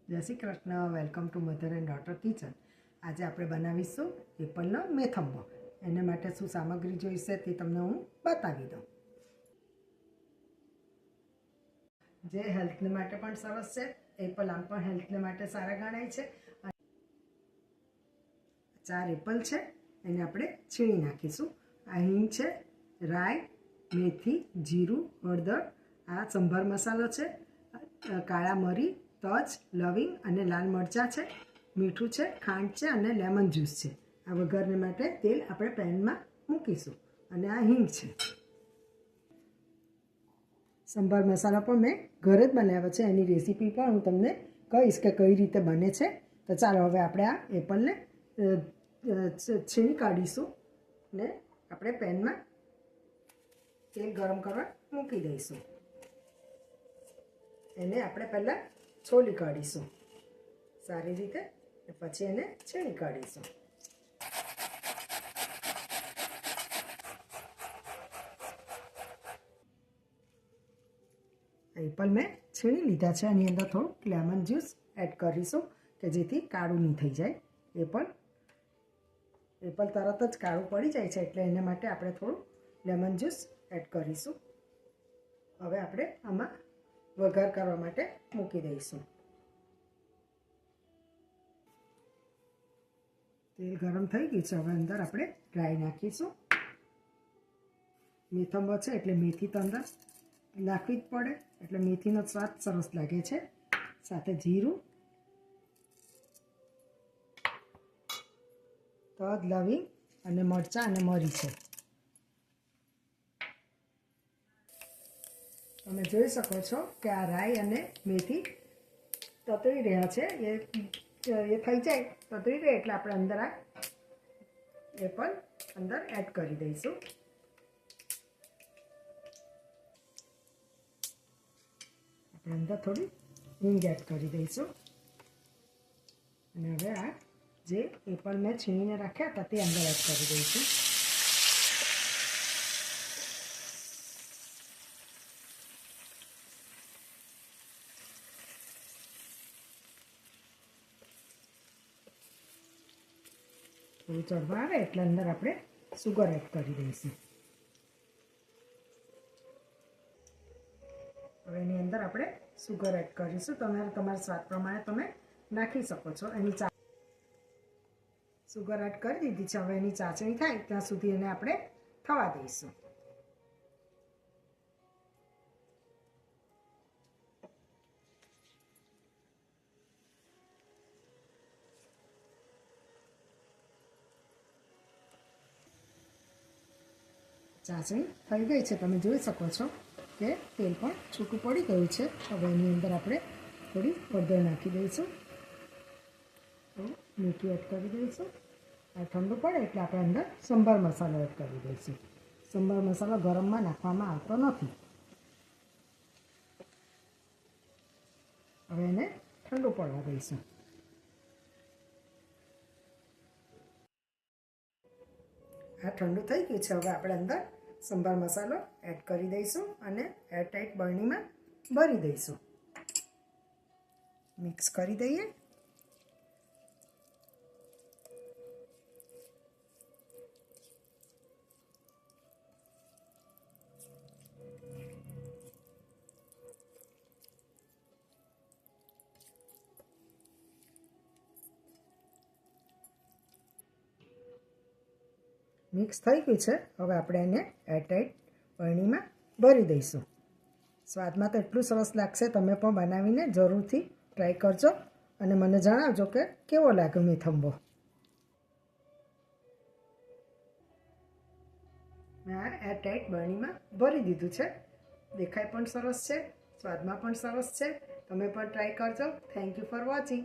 જય Shri Krishna. Welcome to mother and daughter kitchen. આજે આપણે બનાવીશું એપલનો મેથંબો. એને માટે શું સામગ્રી જોઈશે તે તમને હું બતાવી દઉં. જે હેલ્થને માટે પણ સરસ છે. એપલ આમ પણ હેલ્થને માટે સારા ગણાય છે. 4 એપલ છે, એને આપણે છીણી નાખીશું. આ હિંગ છે, રાઈ, મેથી, જીરું, હળદર, આ સંભાર મસાલો છે, કાળા મરી, તજ, લવિંગ અને લાલ મરચાં છે, મીઠું છે, ખાંડ છે અને લેમન જ્યુસ છે. આ વઘારને માટે તેલ આપણે પેનમાં મૂકીશું અને આ હિંગ છે. સંભાર મસાલા પણ મેં ઘરે જ બનાવ્યો છે. એની રેસીપી પણ હું તમને કહીશ કે કઈ રીતે બને છે. તો ચાલો હવે આપણે આ એપલને છીણી કાઢીશું ને આપણે પેનમાં તેલ ગરમ કરવા મૂકી દઈશું. એને આપણે પહેલાં છોલી કાઢીશું સારી રીતે, પછી એને છીણી કાઢીશું. એપલ મેં છીણી લીધા છે. એની અંદર થોડુંક લેમન જ્યુસ એડ કરીશું કે જેથી કાળું નહીં થઈ જાય. એપલ તરત જ કાળું પડી જાય છે, એટલે એના માટે આપણે થોડું લેમન જ્યુસ એડ કરીશું. હવે આપણે આમાં વઘાર કરવા માટે મૂકી દઈશું. તેલ ગરમ થઈ ગયું છે. હવે અંદર આપણે રાઈ નાખીશું. મેથંબો છે એટલે મેથી તો અંદર નાખવી જ પડે, એટલે મેથીનો સ્વાદ સરસ લાગે છે. સાથે જીરું, તજ, લવિંગ અને મરચાં અને મરી છે. તમે જોઈ શકો છો કે આ રાઈ અને મેથી તતરી રહ્યા છે. એ થઈ જાય, તતરી રહે એટલે આપણે અંદર આ એપલ અંદર એડ કરી દઈશું. આપણે અંદર થોડી હિંગ એડ કરી દઈશું અને હવે આ જે એપલ મેં છીણીને રાખ્યા હતા તે અંદર એડ કરી દઈશું. થોડું ચડવા આવે એટલે અંદર આપણે સુગર એડ કરી દઈશું. હવે એની અંદર આપણે સુગર એડ કરીશું. તમે તમારા સ્વાદ પ્રમાણે તમે નાખી શકો છો. સુગર એડ કરી દીધી છે. હવે એની ચાસણી થાય ત્યાં સુધી એને આપણે થવા દઈશું. ચાસણી થઈ ગઈ છે. તમે જોઈ શકો છો કે તેલ પણ છૂટું પડી ગયું છે. હવે એની અંદર આપણે થોડી હળદર નાખી દઈશું, મીઠું એડ કરી દઈશું. આ ઠંડુ પડે એટલે આપણે અંદર સંભાર મસાલો એડ કરી દઈશું. સંભાર મસાલો ગરમમાં નાખવામાં આવતો નથી. હવે એને ઠંડુ પડવા દઈશું. આ ઠંડુ થઈ ગયું છે. હવે આપણે અંદર સંભાર મસાલો એડ કરી દઈશું અને એરટાઈટ બરણીમાં ભરી દઈશું. મિક્સ કરી દઈએ. મિક્સ થઈ ગયું છે. હવે આપણે એને એરટાઈટ બરણીમાં ભરી દઈશું. સ્વાદમાં તો એટલું સરસ લાગશે. તમે પણ બનાવીને જરૂરથી ટ્રાય કરજો અને મને જણાવજો કે કેવો લાગ્યો મેથંબો. મેં આ એરટાઈટ બરણીમાં ભરી દીધું છે. દેખાય પણ સરસ છે, સ્વાદમાં પણ સરસ છે. તમે પણ ટ્રાય કરજો. Thank you for watching.